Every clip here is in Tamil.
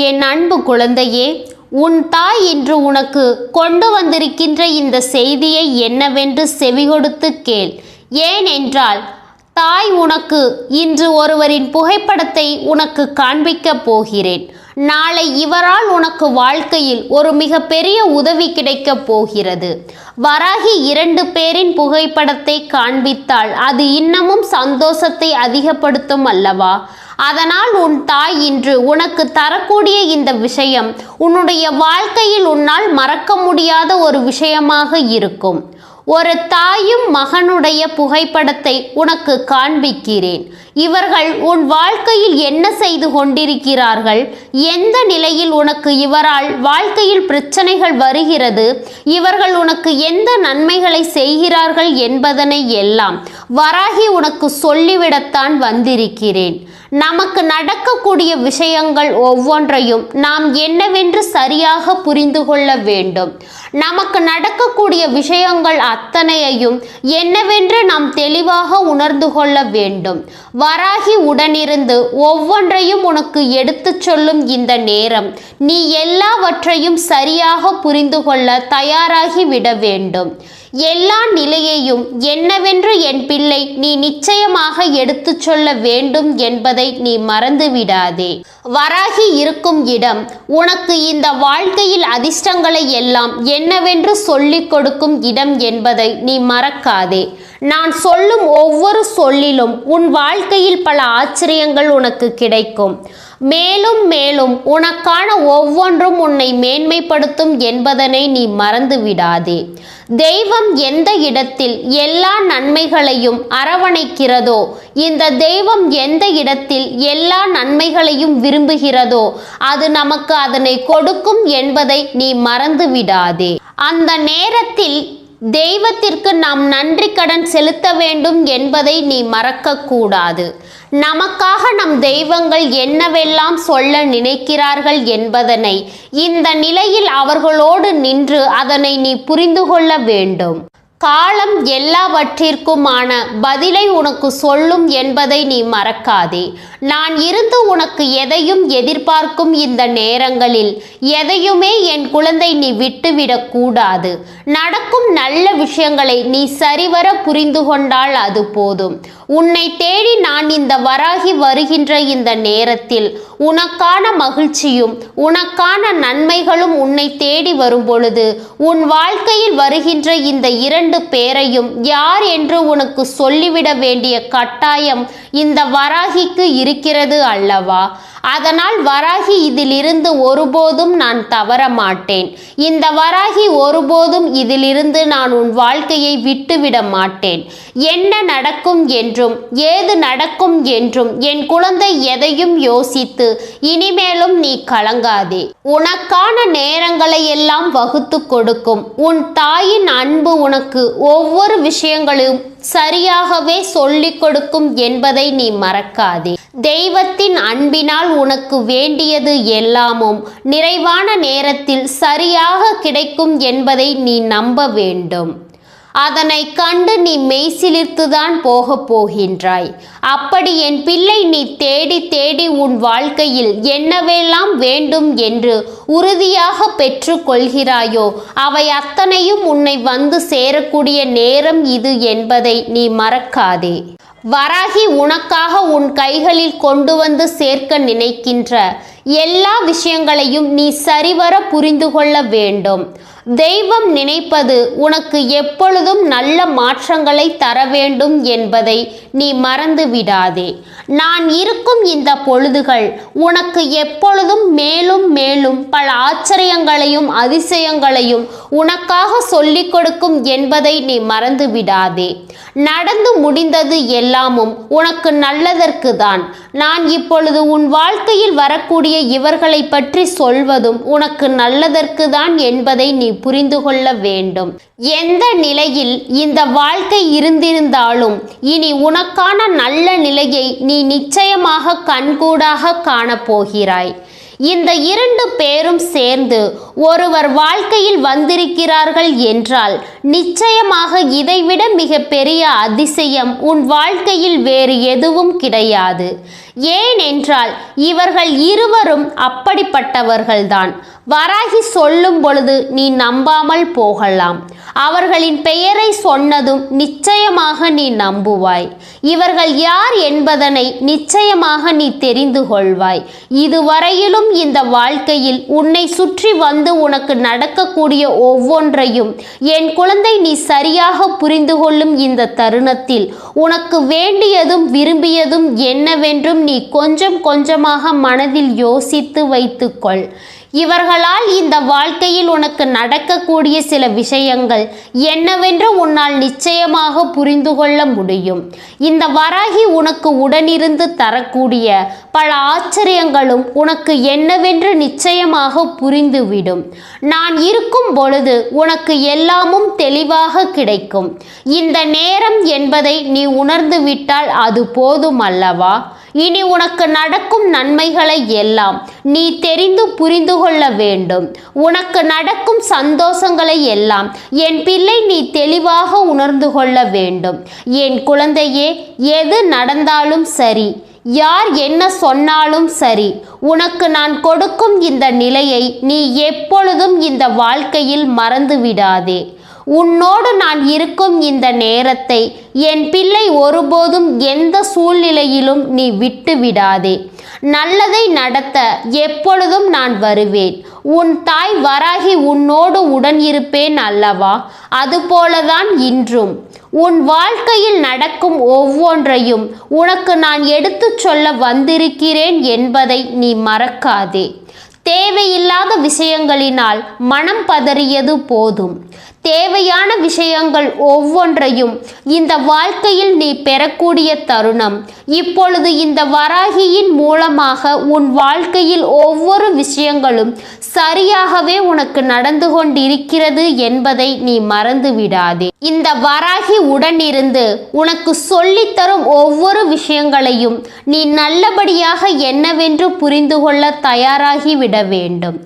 என் அன்பு குழந்தையே, உன் தாய் இன்று உனக்கு கொண்டு வந்திருக்கின்ற இந்த செய்தியை என்னவென்று செவிகொடுத்து கேள். ஏனென்றால் தாய் உனக்கு இன்று ஒருவரின் புகைப்படத்தை உனக்கு காண்பிக்கப் போகிறேன். நாளை இவரால் உனக்கு வாழ்க்கையில் ஒரு மிகப்பெரிய உதவி கிடைக்கப் போகிறது. வராகி 2 பேரின் புகைப்படத்தை காண்பித்தால் அது இன்னமும் சந்தோஷத்தை அதிகப்படுத்தும் அல்லவா? அதனால் உன் தாய் இன்று உனக்கு தரக்கூடிய இந்த விஷயம் உன்னுடைய வாழ்க்கையில் உன்னால் மறக்க முடியாத ஒரு விஷயமாக இருக்கும். ஒரு தாயும் மகனுடைய புகைப்படத்தை உனக்கு காண்பிக்கிறேன். இவர்கள் உன் வாழ்க்கையில் என்ன செய்து கொண்டிருக்கிறார்கள், எந்த நிலையில் உனக்கு இவரால் வாழ்க்கையில் பிரச்சனைகள் வருகிறது, இவர்கள் உனக்கு எந்த நன்மைகளை செய்கிறார்கள் என்பதனை எல்லாம் வராகி உனக்கு சொல்லிவிடத்தான் வந்திருக்கிறேன். நமக்கு நடக்கக்கூடிய விஷயங்கள் ஒவ்வொன்றையும் நாம் என்னவென்று சரியாக புரிந்து கொள்ள வேண்டும். நமக்கு நடக்கக்கூடிய விஷயங்கள் அத்தனையையும் என்னவென்று நாம் தெளிவாக உணர்ந்து கொள்ள வேண்டும். வராகி உடனிருந்து ஒவ்வொன்றையும் உனக்கு எடுத்து சொல்லும் இந்த நேரம் நீ எல்லாவற்றையும் சரியாக புரிந்து கொள்ள தயாராகி விட வேண்டும். எல்லா நிலையையும் என்னவென்று என் பிள்ளை நீ நிச்சயமாக எடுத்து சொல்ல வேண்டும் என்பதை நீ மறந்து விடாதே. வராகி இருக்கும் இடம் உனக்கு இந்த வாழ்க்கையில் அதிர்ஷ்டங்களை எல்லாம் என்னவென்று சொல்லிக் கொடுக்கும் இடம் என்பதை நீ மறக்காதே. நான் சொல்லும் ஒவ்வொரு சொல்லிலும் உன் வாழ்க்கையில் பல ஆச்சரியங்கள் உனக்கு கிடைக்கும். மேலும் மேலும் உனக்கான ஒவ்வொன்றும் உன்னை மேன்மைப்படுத்தும் என்பதனை நீ மறந்து விடாதே. தெய்வம் எந்த இடத்தில் எல்லா நன்மைகளையும் அரவணைக்கிறதோ, இந்த தெய்வம் எந்த இடத்தில் எல்லா நன்மைகளையும் விரும்புகிறதோ அது நமக்கு அதனை கொடுக்கும் என்பதை நீ மறந்து விடாதே. அந்த நேரத்தில் தெய்வத்திற்கு நாம் நன்றி கடன் செலுத்த வேண்டும் என்பதை நீ மறக்கக்கூடாது. நமக்காக நம் தெய்வங்கள் என்னவெல்லாம் சொல்ல நினைக்கிறார்கள் என்பதனை இந்த நிலையில் அவர்களோடு நின்று அதனை நீ புரிந்து கொள்ள வேண்டும். காலம் எல்லாவற்றிற்குமான பதிலை உனக்கு சொல்லும் என்பதை நீ மறக்காதே. நான் இருந்து உனக்கு எதையும் எதிர்பார்க்கும் இந்த நேரங்களில் எதையுமே என் குழந்தை நீ விட்டுவிடக்கூடாது. நடக்கும் நல்ல விஷயங்களை நீ சரிவர புரிந்து கொண்டால் அது போதும். உன்னை தேடி நான் இந்த வராகி வருகின்ற இந்த நேரத்தில் உனக்கான மகிழ்ச்சியும் உனக்கான நன்மைகளும் உன்னை தேடி வரும் பொழுது உன் வாழ்க்கையில் வருகின்ற இந்த 2 பேரையும் யார் என்று உனக்கு சொல்லிவிட வேண்டிய கட்டாயம் இந்த வராகிக்கு இருக்கிறது அல்லவா? அதனால் வராகி இதிலிருந்து ஒருபோதும் நான் தவற மாட்டேன். இந்த வராகி ஒருபோதும் இதிலிருந்து நான் உன் வாழ்க்கையை விட்டுவிட மாட்டேன். என்ன நடக்கும் என்றும் ஏது நடக்கும் என்றும் என் குழந்தை எதையும் யோசித்து இனிமேலும் நீ கலங்காதே. உனக்கான நேரங்களை எல்லாம் வகுத்து கொடுக்கும் உன் தாயின் அன்பு உனக்கு ஒவ்வொரு விஷயங்களும் சரியாகவே சொல்லிக் கொடுக்கும் என்பதை நீ மறக்காதே. தெய்வத்தின் அன்பினால் உனக்கு வேண்டியது எல்லாமும் நிறைவான நேரத்தில் சரியாக கிடைக்கும் என்பதை நீ நம்ப வேண்டும். அதனை கண்டு நீ மெய்சிலிர்த்துதான் போகப் போகின்றாய். அப்படி என் பிள்ளை நீ தேடி தேடி உன் வாழ்க்கையில் என்னவெல்லாம் வேண்டும் என்று உறுதியாக பெற்று கொள்கிறாயோ அவை அத்தனையும் உன்னை வந்து சேரக்கூடிய நேரம் இது என்பதை நீ மறக்காதே. வராகி உனக்காக உன் கைகளில் கொண்டு வந்து சேர்க்க நினைக்கின்ற எல்லா விஷயங்களையும் நீ சரிவர புரிந்து கொள்ள வேண்டும். தெய்வம் நினைப்பது உனக்கு எப்பொழுதும் நல்ல மாற்றங்களை தர வேண்டும் என்பதை நீ மறந்து விடாதே. நான் இருக்கும் இந்த பொழுதுகள் உனக்கு எப்பொழுதும் மேலும் மேலும் பல ஆச்சரியங்களையும் அதிசயங்களையும் உனக்காக சொல்லிக் கொடுக்கும் என்பதை நீ மறந்து விடாதே. நடந்து முடிந்தது எல்லாமும் உனக்கு நல்லதற்கு தான். நான் இப்பொழுது உன் வாழ்க்கையில் வரக்கூடிய இவர்களை பற்றி சொல்வதும் உனக்கு நல்லதற்கு தான் என்பதை நீ புரிந்து கொள்ள வேண்டும். எந்த நிலையில் இந்த வாழ்க்கை இருந்திருந்தாலும் இனி உனக்கான நல்ல நிலையை நீ நிச்சயமாக கண்கூடாக காணப்போகிறாய். இந்த 2 பேரும் சேர்ந்து ஒருவர் வாழ்க்கையில் வந்திருக்கிறார்கள் என்றால் நிச்சயமாக இதைவிட மிக பெரிய அதிசயம் உன் வாழ்க்கையில் வேறு எதுவும் கிடையாது. ஏனென்றால் இவர்கள் இருவரும் அப்படிப்பட்டவர்கள்தான். வராகி சொல்லும் பொழுது நீ நம்பாமல் போகலாம். அவர்களின் பெயரை சொன்னதும் நிச்சயமாக நீ நம்புவாய். இவர்கள் யார் என்பதனை நிச்சயமாக நீ தெரிந்து கொள்வாய். இதுவரையிலும் இந்த வாழ்க்கையில் உன்னை சுற்றி வந்து உனக்கு நடக்கக்கூடிய ஒவ்வொன்றையும் என் குழந்தை நீ சரியாக புரிந்து கொள்ளும் இந்த தருணத்தில் உனக்கு வேண்டியதும் விரும்பியதும் என்னவென்றும் நீ கொஞ்சம் கொஞ்சமாக மனதில் யோசித்து வைத்துக்கொள். இவர்களால் இந்த வாழ்க்கையில் உனக்கு நடக்கக்கூடிய சில விஷயங்கள் என்னவென்று உன்னால் நிச்சயமாக புரிந்து கொள்ள முடியும். இந்த வராகி உனக்கு உடனிருந்து தரக்கூடிய பல ஆச்சரியங்களும் உனக்கு என்னவென்று நிச்சயமாக புரிந்துவிடும். நான் இருக்கும் பொழுது உனக்கு எல்லாமும் தெளிவாக கிடைக்கும். இந்த நேரம் என்பதை நீ உணர்ந்து விட்டால் அது போதும் அல்லவா? இனி உனக்கு நடக்கும் நன்மைகளை எல்லாம் நீ தெரிந்து புரிந்து கொள்ள வேண்டும். உனக்கு நடக்கும் சந்தோஷங்களை எல்லாம் என் பிள்ளை நீ தெளிவாக உணர்ந்து கொள்ள வேண்டும். என் குழந்தையே, எது நடந்தாலும் சரி, யார் என்ன சொன்னாலும் சரி, உனக்கு நான் கொடுக்கும் இந்த நிலையை நீ எப்பொழுதும் இந்த வாழ்க்கையில் மறந்து விடாதே. உன்னோடு நான் இருக்கும் இந்த நேரத்தை என் பிள்ளை ஒருபோதும் எந்த சூழ்நிலையிலும் நீ விட்டு விடாதே. நல்லதை நடத்த எப்பொழுதும் நான் வருவேன். உன் தாய் வராகி உன்னோடு உடன் இருப்பேன் அல்லவா? அதுபோலதான் இன்றும் உன் வாழ்க்கையில் நடக்கும் ஒவ்வொன்றையும் உனக்கு நான் எடுத்துச் சொல்ல வந்திருக்கிறேன் என்பதை நீ மறக்காதே. தேவையில்லாத விஷயங்களினால் மனம் பதறியது போதும். தேவையான விஷயங்கள் ஒவ்வொன்றையும் இந்த வாழ்க்கையில் நீ பெறக்கூடிய தருணம் இப்பொழுது இந்த வராகியின் மூலமாக உன் வாழ்க்கையில் ஒவ்வொரு விஷயங்களும் சரியாகவே உனக்கு நடந்து கொண்டிருக்கிறது என்பதை நீ மறந்து விடாதே. இந்த வராகி உடனிருந்து உனக்கு சொல்லித்தரும் ஒவ்வொரு விஷயங்களையும் நீ நல்லபடியாக என்னவென்று புரிந்து கொள்ள தயாராகிவிட வேண்டும்.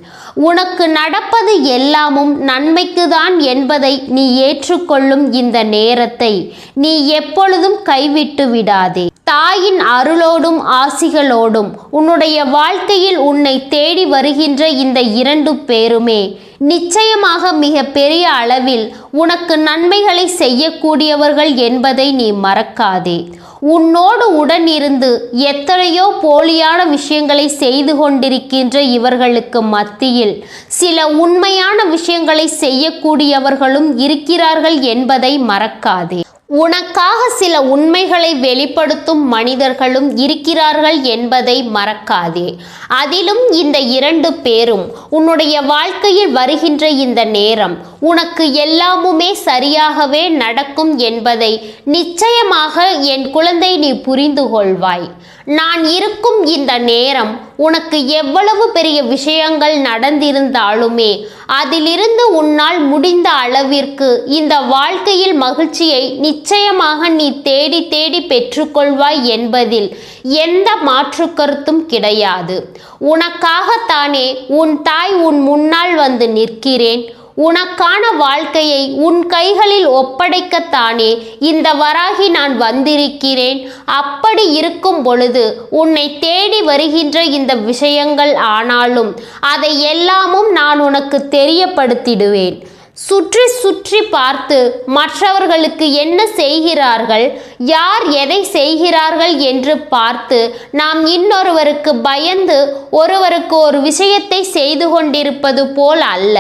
உனக்கு நடப்பது எல்லாமும் நன்மைக்கு தான் என்பதை நீ ஏற்றுக்கொள்ளும் இந்த நேரத்தை நீ எப்பொழுதும் கைவிட்டு விடாதே. தாயின் அருளோடும் ஆசிகளோடும் உன்னுடைய வாழ்க்கையில் உன்னை தேடி வருகின்ற இந்த 2 பேருமே நிச்சயமாக மிக பெரிய அளவில் உனக்கு நன்மைகளை செய்யக்கூடியவர்கள் என்பதை நீ மறக்காதே. உன்னோடு உடன் இருந்து எத்தனையோ போலியான விஷயங்களை செய்து கொண்டிருக்கின்ற இவர்களுக்கு மத்தியில் சில உண்மையான விஷயங்களை செய்யக்கூடியவர்களும் இருக்கிறார்கள் என்பதை மறக்காதே. உனக்காக சில உண்மைகளை வெளிப்படுத்தும் மனிதர்களும் இருக்கிறார்கள் என்பதை மறக்காதே. அதிலும் இந்த 2 பேரும் உன்னுடைய வாழ்க்கையில் வருகின்ற இந்த நேரம் உனக்கு எல்லாமுமே சரியாகவே நடக்கும் என்பதை நிச்சயமாக என் குழந்தை நீ புரிந்து கொள்வாய். நான் இருக்கும் இந்த நேரம் உனக்கு எவ்வளவு பெரிய விஷயங்கள் நடந்திருந்தாலுமே அதிலிருந்து உன்னால் முடிந்த அளவிற்கு இந்த வாழ்க்கையில் மகிழ்ச்சியை நிச்சயமாக நீ தேடி தேடி பெற்றுக்கொள்வாய் என்பதில் எந்த மாற்று கருத்தும் கிடையாது. உனக்காகத்தானே உன் தாய் உன் முன்னால் வந்து நிற்கிறேன். உனக்கான வாழ்க்கையை உன் கைகளில் ஒப்படைக்கத்தானே இந்த வராகி நான் வந்திருக்கிறேன். அப்படி இருக்கும் பொழுது உன்னை தேடி வருகின்ற இந்த விஷயங்கள் ஆனாலும் அதை எல்லாமும் நான் உனக்கு தெரியப்படுத்திடுவேன். சுற்றி சுற்றி பார்த்து மற்றவர்களுக்கு என்ன செய்கிறார்கள், யார் எதை செய்கிறார்கள் என்று பார்த்து நாம் இன்னொருவருக்கு பயந்து ஒருவருக்கு ஒரு விஷயத்தை செய்து கொண்டிருப்பது போல் அல்ல.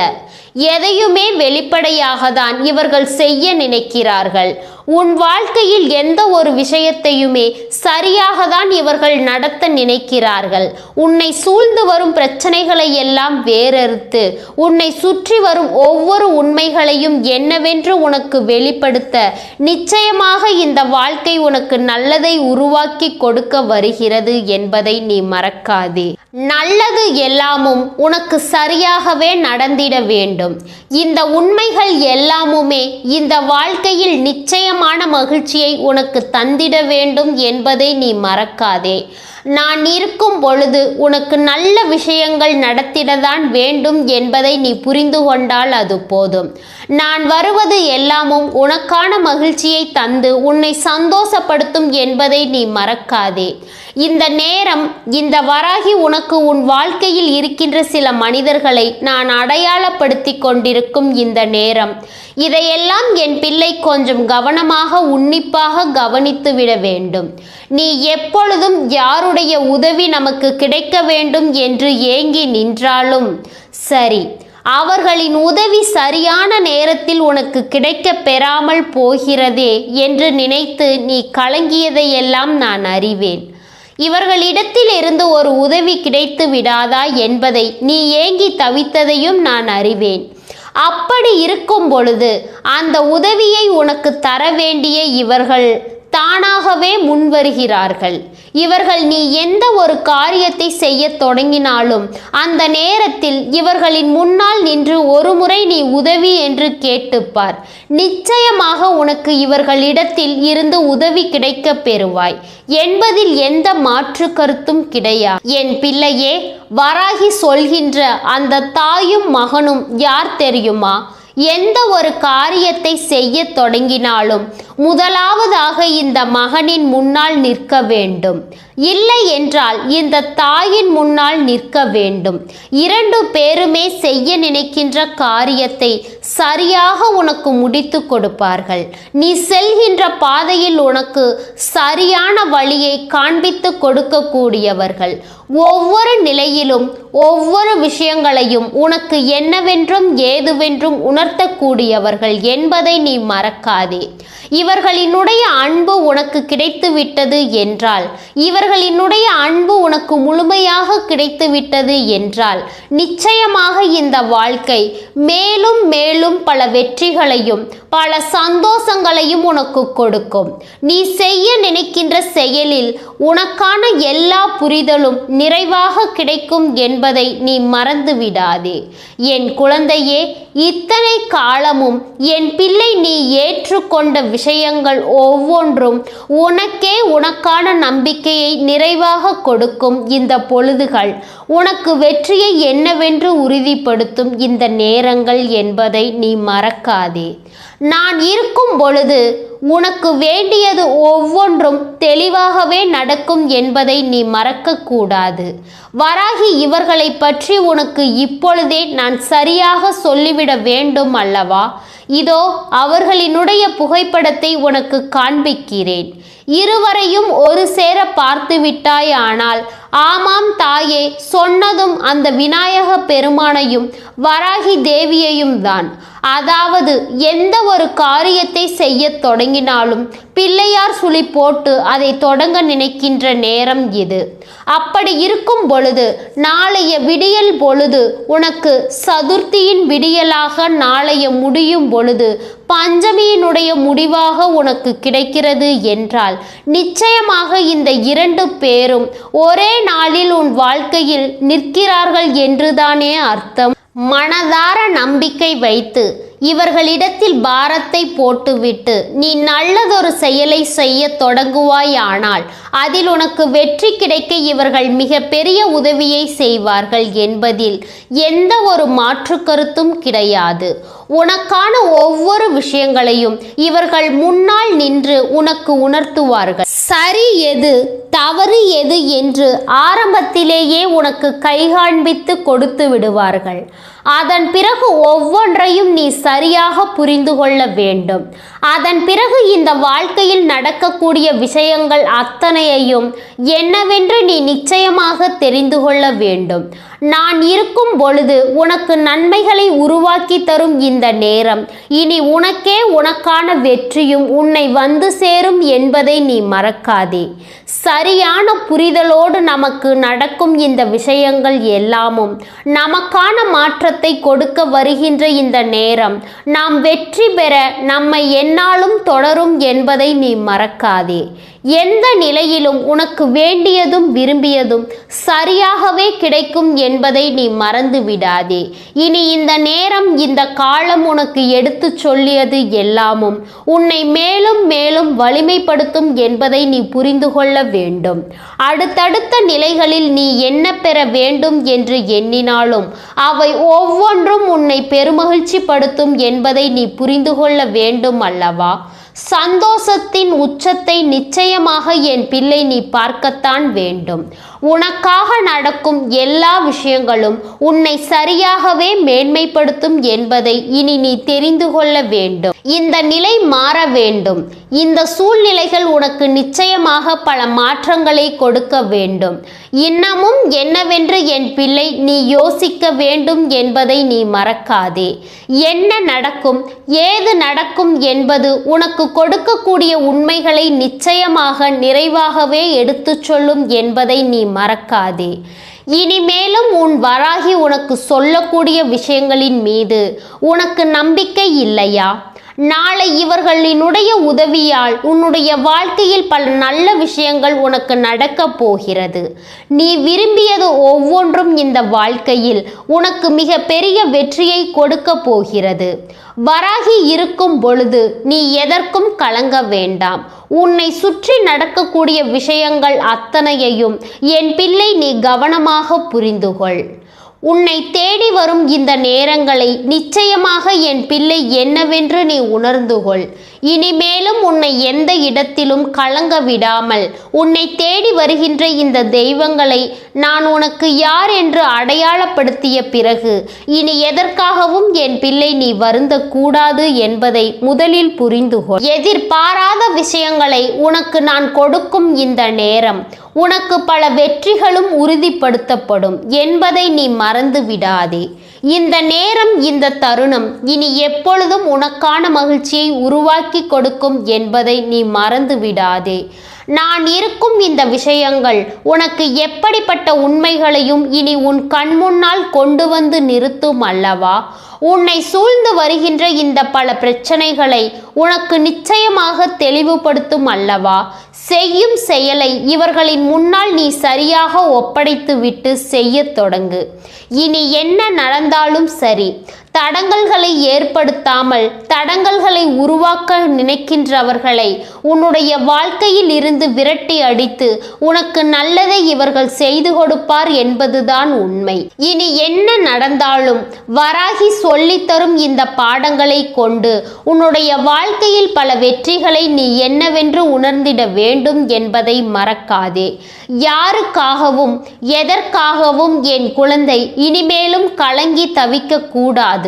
எதையுமே வெளிப்படையாக தான் இவர்கள் செய்ய நினைக்கிறார்கள். உன் வாழ்க்கையில் எந்த ஒரு விஷயத்தையுமே சரியாக தான் இவர்கள் நடத்த நினைக்கிறார்கள். உன்னை சூழ்ந்து வரும் பிரச்சனைகளை எல்லாம் வேறறுத்து உன்னை சுற்றி வரும் ஒவ்வொரு உண்மைகளையும் என்னவென்று உனக்கு வெளிப்படுத்த நிச்சயமாக இந்த வாழ்க்கை உனக்கு நல்லதை உருவாக்கி கொடுக்க வருகிறது என்பதை நீ மறக்காதே. நல்லது எல்லாமும் உனக்கு சரியாகவே நடந்திட வேண்டும். இந்த உண்மைகள் எல்லாமுமே இந்த வாழ்க்கையில் நிச்சயமான மகிழ்ச்சியை உனக்கு தந்திட வேண்டும் என்பதை நீ மறக்காதே. நான் இருக்கும் பொழுது உனக்கு நல்ல விஷயங்கள் நடத்திடத்தான் வேண்டும் என்பதை நீ புரிந்து கொண்டால் அது போதும். நான் வருவது எல்லாமும் உனக்கான மகிழ்ச்சியை தந்து உன்னை சந்தோஷப்படுத்தும் என்பதை நீ மறக்காதே. இந்த நேரம், இந்த வராகி உனக்கு உன் வாழ்க்கையில் இருக்கின்ற சில மனிதர்களை நான் அடையாளப்படுத்தி கொண்டிருக்கும் இந்த நேரம், இதையெல்லாம் என் பிள்ளை கொஞ்சம் கவனமாக உன்னிப்பாக கவனித்து விட வேண்டும். நீ எப்பொழுதும் யாருடைய உதவி நமக்கு கிடைக்க வேண்டும் என்று ஏங்கி நின்றாலும் சரி, அவர்களின் உதவி சரியான நேரத்தில் உனக்கு கிடைக்க பெறாமல் போகிறதே என்று நினைத்து நீ கலங்கியதையெல்லாம் நான் அறிவேன். இவர்களிடத்தில் இருந்து ஒரு உதவி கிடைத்து விடாதா என்பதை நீ ஏங்கி தவித்ததையும் நான் அறிவேன். அப்படி இருக்கும் பொழுது அந்த உதவியை உனக்கு தர வேண்டிய இவர்கள் தானாகவே முன்வருகிறார்கள். இவர்கள் நீ எந்த ஒரு காரியத்தை செய்ய தொடங்கினாலும் அந்த நேரத்தில் இவர்களின் முன்னால் நின்று ஒரு முறை நீ உதவி என்று கேட்டுப்பார். நிச்சயமாக உனக்கு இவர்களிடத்தில் இருந்து உதவி கிடைக்க பெறுவாய் என்பதில் எந்த மாற்று கருத்தும் கிடையாது. என் பிள்ளையே, வராகி சொல்கின்ற அந்த தாயும் மகனும் யார் தெரியுமா? எந்த ஒரு காரியத்தை செய்ய தொடங்கினாலும் முதலாவதாக இந்த மகனின் முன்னால் நிற்க வேண்டும், இல்லை என்றால் இந்த தாயின் முன்னால் நிற்க வேண்டும். இரண்டு பேருமே செய்ய நினைக்கின்ற காரியத்தை சரியாக உனக்கு முடித்து கொடுப்பார்கள். நீ செல்கின்ற பாதையில் உனக்கு சரியான வழியை காண்பித்து கொடுக்கக்கூடியவர்கள். ஒவ்வொரு நிலையிலும் ஒவ்வொரு விஷயங்களையும் உனக்கு என்னவென்றும் ஏதுவென்றும் உணர்த்தக்கூடியவர்கள் என்பதை நீ மறக்காதே. இவர்களினுடைய அன்பு உனக்கு கிடைத்து விட்டது என்றால், இவர்களினுடைய அன்பு உனக்கு முழுமையாக கிடைத்து விட்டது என்றால், நிச்சயமாக இந்த வாழ்க்கை மேலும் மேலும் பல வெற்றிகளையும் பல சந்தோஷங்களையும் உனக்கு கொடுக்கும். நீ செய்ய நினைக்கின்ற செயலில் உனக்கான எல்லா புரிதலும் நிறைவாக கிடைக்கும் என்பதை நீ மறந்து விடாதே. என் குழந்தையே, இத்தனை காலமும் என் பிள்ளை நீ ஏற்றுக்கொண்ட விஷயங்கள் ஒவ்வொன்றும் உனக்கே உனக்கான நம்பிக்கையை நிறைவாக கொடுக்கும். இந்த பொழுதுகள் உனக்கு வெற்றியை என்னவென்று உறுதிப்படுத்தும் இந்த நேரங்கள் என்பதை நீ மறக்காதே. நான் இருக்கும் பொழுது உனக்கு வேண்டியது ஒவ்வொன்றும் தெளிவாகவே நடக்கும் என்பதை நீ மறக்கக்கூடாது. வராகி, இவர்களை பற்றி உனக்கு இப்பொழுதே நான் சரியாக சொல்லிவிட வேண்டும் அல்லவா? இதோ அவர்களினுடைய புகைப்படத்தை உனக்கு காண்பிக்கிறேன். இருவரையும் ஒரு சேர பார்த்து விட்டாய். ஆனால் ஆமாம் தாயே, சொன்னதும் அந்த விநாயக பெருமானையும் வராகி தேவியையும் தான். அதாவது எந்த ஒரு காரியத்தை செய்ய தொடங்கினாலும் பிள்ளையார் சுழி போட்டு அதை தொடங்க நினைக்கின்ற நேரம் இது. அப்படி இருக்கும் பொழுது நாளைய விடியல் பொழுது உனக்கு சதுர்த்தியின் விடியலாக நாளைய முடியும் பொழுது பஞ்சமியினுடைய முடிவாக உனக்கு கிடைக்கிறது என்றால், நிச்சயமாக இந்த இரண்டு பேரும் ஒரே நாளில் உன் வாழ்க்கையில் நிற்கிறார்கள் என்றுதானே அர்த்தம். மனதார நம்பிக்கை வைத்து இவர்களிடத்தில் பாரத்தை போட்டுவிட்டு நீ நல்லதொரு செயலை செய்ய தொடங்குவாயானால் அதில் உனக்கு வெற்றி கிடைக்க இவர்கள் மிக பெரிய உதவியை செய்வார்கள் என்பதில் எந்த ஒரு மாற்று கருத்தும் கிடையாது. உனக்கான ஒவ்வொரு விஷயங்களையும் இவர்கள் முன்னால் நின்று உனக்கு உணர்த்துவார்கள். சரி எது, தவறு எது என்று ஆரம்பத்திலேயே உனக்கு கைகாண்பித்து கொடுத்து விடுவார்கள். அதன் பிறகு ஒவ்வொன்றையும் நீ சரியாக புரிந்து கொள்ள வேண்டும். அதன் பிறகு இந்த வாழ்க்கையில் நடக்கக்கூடிய விஷயங்கள் அத்தனையையும் என்னவென்று நீ நிச்சயமாக தெரிந்து கொள்ள வேண்டும். நான் இருக்கும் பொழுது உனக்கு நன்மைகளை உருவாக்கி தரும் இந்த நேரம் இனி உனக்கே உனக்கான வெற்றியும் உன்னை வந்து சேரும் என்பதை நீ மறக்காதே. சரியான புரிதலோடு நமக்கு நடக்கும் இந்த விஷயங்கள் எல்லாமும் நமக்கான மாற்றத்தை கொடுக்க வருகின்ற இந்த நேரம் நாம் வெற்றி பெற நம்மை எந்நாளும் தொடரும் என்பதை நீ மறக்காதே. எந்த நிலையிலும் உனக்கு வேண்டியதும் விரும்பியதும் சரியாகவே கிடைக்கும் என்பதை நீ மறந்து விடாதே. இனி இந்த நேரம், இந்த காலம் உனக்கு எடுத்து சொல்லியது எல்லாமும் உன்னை மேலும் மேலும் வலிமைப்படுத்தும் என்பதை நீ புரிந்து கொள்ள வேண்டும். அடுத்தடுத்த நிலைகளில் நீ என்ன பெற வேண்டும் என்று எண்ணினாலும் அவை ஒவ்வொன்றும் உன்னை பெருமகிழ்ச்சி படுத்தும் என்பதை நீ புரிந்து கொள்ள வேண்டும் அல்லவா? சந்தோஷத்தின் உச்சத்தை நிச்சயமாக என் பிள்ளை நீ பார்க்கத்தான் வேண்டும். உனக்காக நடக்கும் எல்லா விஷயங்களும் உன்னை சரியாகவே மேன்மைப்படுத்தும் என்பதை இனி நீ தெரிந்து கொள்ள வேண்டும். இந்த நிலை மாற வேண்டும். இந்த சூழ்நிலைகள் உனக்கு நிச்சயமாக பல மாற்றங்களை கொடுக்க வேண்டும். இன்னமும் என்னவென்று என் பிள்ளை நீ யோசிக்க வேண்டும் என்பதை நீ மறக்காதே. என்ன நடக்கும், ஏது நடக்கும் என்பது உனக்கு கொடுக்கக்கூடிய உண்மைகளை நிச்சயமாக நிறைவாகவே எடுத்துச் சொல்லும் என்பதை நீ மறக்காதே. இனிமேலும் உன் வராகி உனக்கு சொல்லக்கூடிய விஷயங்களின் மீது உனக்கு நம்பிக்கை இல்லையா? நாளை இவர்களினுடைய உதவியால் உன்னுடைய வாழ்க்கையில் பல நல்ல விஷயங்கள் உனக்கு நடக்கப் போகிறது. நீ விரும்பியது ஒவ்வொன்றும் இந்த வாழ்க்கையில் உனக்கு மிக பெரிய வெற்றியை கொடுக்க போகிறது. வராகி இருக்கும் பொழுது நீ எதற்கும் கலங்க வேண்டாம். உன்னை சுற்றி நடக்கக்கூடிய விஷயங்கள் அத்தனையையும் என் பிள்ளை நீ கவனமாக புரிந்துகொள். உன்னை தேடி வரும் இந்த நேரங்களை நிச்சயமாக என் பிள்ளை என்னவென்று நீ உணர்ந்து கொள். இனிமேலும் உன்னை எந்த இடத்திலும் கலங்க விடாமல் உன்னை தேடி வருகின்ற இந்த தெய்வங்களை நான் உனக்கு யார் என்று அடையாளப்படுத்திய பிறகு இனி எதற்காகவும் என் பிள்ளை நீ வருந்தக்கூடாது என்பதை முதலில் புரிந்து கொள். எதிர்பாராத விஷயங்களை உனக்கு நான் கொடுக்கும் இந்த நேரம் உனக்கு பல வெற்றிகளும் உறுதிப்படுத்தப்படும் என்பதை நீ மறந்து விடாதே. இந்த நேரம், இந்த தருணம் இனி எப்பொழுதும் உனக்கான மகிழ்ச்சியை உருவாக்கி கொடுக்கும் என்பதை நீ மறந்து விடாதே. நான் இருக்கும் இந்த விஷயங்கள் உனக்கு எப்படிப்பட்ட உண்மைகளையும் இனி உன் கண் முன்னால் கொண்டு வந்து நிறுத்தும் அல்லவா? உன்னை சூழ்ந்து வருகின்ற இந்த பல பிரச்சனைகளை உனக்கு நிச்சயமாக தெளிவுபடுத்தும் அல்லவா? செய்யும் செயலை இவர்களின் முன்னால் நீ சரியாக ஒப்படைத்து விட்டு செய்ய தொடங்கு. இனி என்ன நடந்தாலும் சரி, தடங்கல்களை ஏற்படுத்தாமல் தடங்கல்களை உருவாக்க நினைக்கின்றவர்களை உன்னுடைய வாழ்க்கையில் இருந்து விரட்டி அடித்து உனக்கு நல்லதை இவர்கள் செய்து கொடுப்பார் என்பதுதான் உண்மை. இனி என்ன நடந்தாலும் வராகி சொல்லித்தரும் இந்த பாடங்களை கொண்டு உன்னுடைய வாழ்க்கையில் பல வெற்றிகளை நீ என்னவென்று உணர்ந்திட வேண்டும் என்பதை மறக்காதே. யாருக்காகவும் எதற்காகவும் என் குழந்தை இனிமேலும் கலங்கி தவிக்க கூடாது.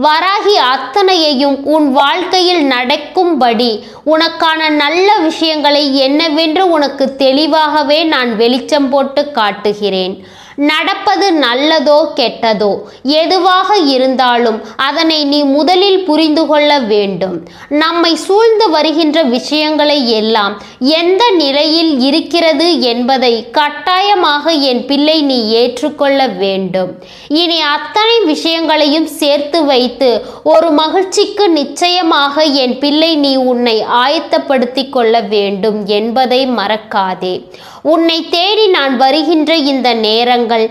வராகி அத்தனையையும் உன் வாழ்க்கையில் நடக்கும்படி உனக்கான நல்ல விஷயங்களை என்னவென்று உனக்கு தெளிவாகவே நான் வெளிச்சம் போட்டு காட்டுகிறேன். நடப்பது நல்லதோ கெட்டதோ எதுவாக இருந்தாலும் அதனை நீ முதலில் புரிந்து கொள்ள வேண்டும். நம்மை சூழ்ந்து வருகின்ற விஷயங்களை எல்லாம் எந்த நிலையில் இருக்கிறது என்பதை கட்டாயமாக என் பிள்ளை நீ ஏற்றுக்கொள்ள வேண்டும். இனி அத்தனை விஷயங்களையும் சேர்த்து வைத்து ஒரு மகிழ்ச்சிக்கு நிச்சயமாக என் பிள்ளை நீ உன்னை ஆயத்தப்படுத்தி கொள்ள வேண்டும் என்பதை மறக்காதே. உன்னை தேடி நான் வருகின்ற இந்த நேரங்கள்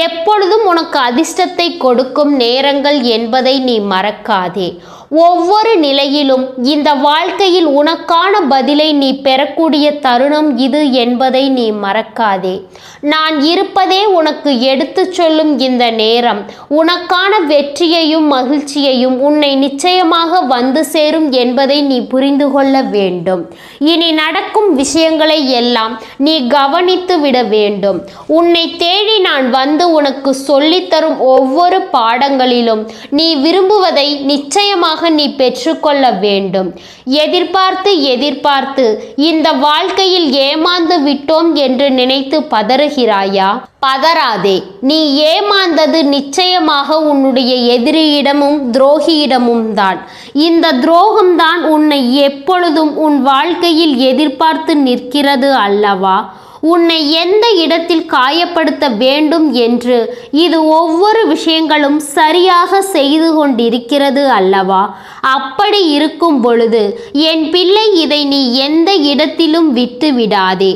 எப்பொழுதும் உனக்கு அதிர்ஷ்டத்தை கொடுக்கும் நேரங்கள் என்பதை நீ மறக்காதே. ஒவ்வொரு நிலையிலும் இந்த வாழ்க்கையில் உனக்கான பதிலை நீ பெறக்கூடிய தருணம் இது என்பதை நீ மறக்காதே. நான் இருப்பதே உனக்கு எடுத்துச் சொல்லும் இந்த நேரம் உனக்கான வெற்றியையும் மகிழ்ச்சியையும் உன்னை நிச்சயமாக வந்து சேரும் என்பதை நீ புரிந்து கொள்ள வேண்டும். இனி நடக்கும் விஷயங்களை எல்லாம் நீ கவனித்து விட வேண்டும். உன்னை தேடி நான் வந்து உனக்கு சொல்லித்தரும் ஒவ்வொரு பாடங்களிலும் நீ விரும்புவதை நிச்சயமாக நீ பெற்றுக்கொள்ள வேண்டும். எதிர்பார்த்து இந்த வாழ்க்கையில் ஏமாந்து விட்டோம் என்று நினைத்து பதறுகிறாயா? பதறாதே. நீ ஏமாந்தது நிச்சயமாக உன்னுடைய எதிரியிடமும் துரோகியிடமும் தான். இந்த துரோகம்தான் உன்னை எப்பொழுதும் உன் வாழ்க்கையில் எதிர்பார்த்து நிற்கிறது அல்லவா? உன்னை எந்த இடத்தில் காயப்படுத்த வேண்டும் என்று இது ஒவ்வொரு விஷயங்களும் சரியாக செய்து கொண்டிருக்கிறது அல்லவா? அப்படி இருக்கும் பொழுது என் பிள்ளை, இதை நீ எந்த இடத்திலும் விட்டு விடாதே.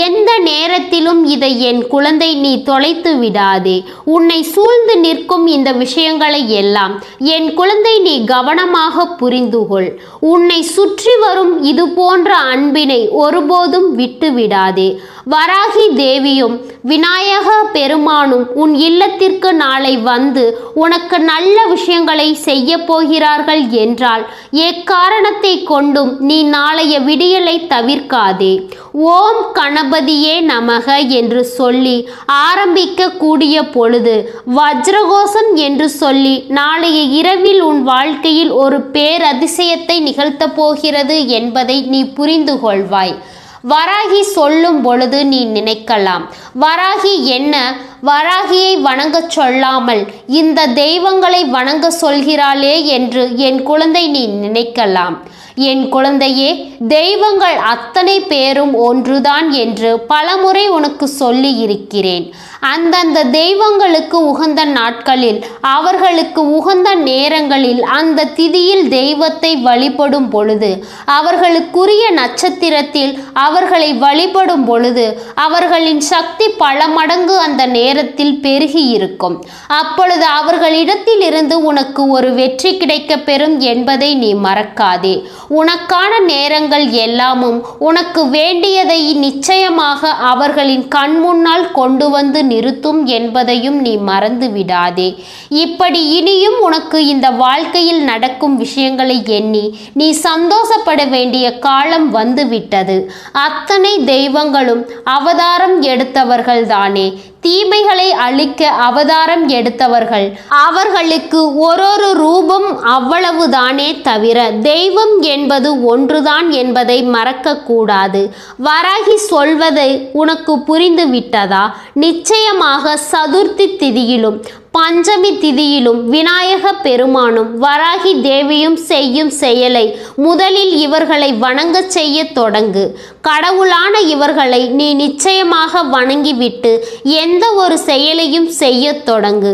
எந்த நேரத்திலும் இதை என் குழந்தை நீ தொலைத்து விடாதே. உன்னை சூழ்ந்து நிற்கும் இந்த விஷயங்களை எல்லாம் என் குழந்தை நீ கவனமாக புரிந்துகொள். உன்னை சுற்றி வரும் இது போன்ற அன்பினை ஒருபோதும் விட்டு விடாதே. வராகி தேவியும் விநாயக பெருமானும் உன் இல்லத்திற்கு நாளை வந்து உனக்கு நல்ல விஷயங்களை செய்ய போகிறார்கள் என்றால் எக்காரணத்தை கொண்டும் நீ நாளைய விடியலை தவிர்க்காதே. ஓம் கணபதியே நமக என்று சொல்லி ஆரம்பிக்க கூடிய பொழுது வஜ்ரகோஷம் என்று சொல்லி நாளைய இரவில் உன் வாழ்க்கையில் ஒரு பேரதிசயத்தை நிகழ்த்தப் போகிறது என்பதை நீ புரிந்து கொள்வாய். வராகி சொல்லும் பொழுது நீ நினைக்கலாம், வராகி என்ன, வராகியை வணங்க சொல்லாமல் இந்த தெய்வங்களை வணங்க சொல்கிறாளே என்று என் குழந்தை நீ நினைக்கலாம். என் குழந்தையே, தெய்வங்கள் அத்தனை பேரும் ஒன்றுதான் என்று பலமுறை உனக்கு சொல்லி இருக்கிறேன். அந்தந்த தெய்வங்களுக்கு உகந்த நாட்களில், அவர்களுக்கு உகந்த நேரங்களில், அந்த திதியில் தெய்வத்தை வழிபடும் பொழுது, அவர்களுக்குரிய நட்சத்திரத்தில் அவர்களை வழிபடும் பொழுது அவர்களின் சக்தி பல மடங்கு அந்த நேரத்தில் பெருகி இருக்கும். அப்பொழுது அவர்களிடத்தில் இருந்து உனக்கு ஒரு வெற்றி கிடைக்க பெறும் என்பதை நீ மறக்காதே. உனக்கான நேரங்கள் எல்லாமும் உனக்கு வேண்டியதை நிச்சயமாக அவர்களின் கண் முன்னால் கொண்டு வந்து நிறுத்தும் என்பதையும் நீ மறந்து விடாதே. இப்படி இனியும் உனக்கு இந்த வாழ்க்கையில் நடக்கும் விஷயங்களை எண்ணி நீ சந்தோஷப்பட வேண்டிய காலம் வந்துவிட்டது. அத்தனை தெய்வங்களும் அவதாரம் எடுத்தவர்கள்தானே. தீமைகளை அழிக்க அவதாரம் எடுத்தவர்கள். அவர்களுக்கு ஒரு ரூபம் அவ்வளவுதானே தவிர தெய்வம் என்பது ஒன்றுதான் என்பதை மறக்கக்கூடாது. வராகி சொல்வதை உனக்கு புரிந்து விட்டதா? நிச்சயமாக சதுர்த்தி திதியிலும் பஞ்சமி திதியிலும் விநாயக பெருமானும் வராகி தேவியும் செய்யும் செயலை முதலில் இவர்களை வணங்க செய்ய தொடங்கு. கடவுளான இவர்களை நீ நிச்சயமாக வணங்கிவிட்டு எந்த ஒரு செயலையும் செய்ய தொடங்கு.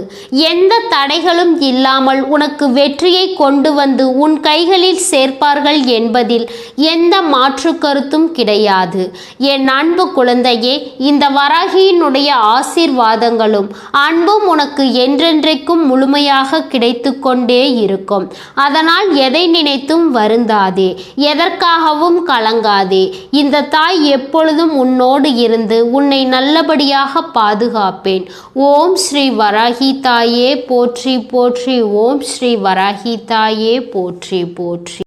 எந்த தடைகளும் இல்லாமல் உனக்கு வெற்றியை கொண்டு வந்து உன் கைகளில் சேர்ப்பார்கள் என்பதில் எந்த மாற்று கருத்தும் கிடையாது. என் அன்பு குழந்தையே, இந்த வராகியினுடைய ஆசீர்வாதங்களும் அன்பும் உனக்கு என்றென்றைக்கும் முழுமையாக கிடைத்து கொண்டே இருக்கும். அதனால் எதை நினைத்தும் வருந்தாதே, எதற்காகவும் கலங்காதே. இந்த தாய் எப்பொழுதும் உன்னோடு இருந்து உன்னை நல்லபடியாக பாதுகாப்பேன். ஓம் ஸ்ரீ வராகி தாயே போற்றி போற்றி. ஓம் ஸ்ரீ வராகி தாயே போற்றி போற்றி.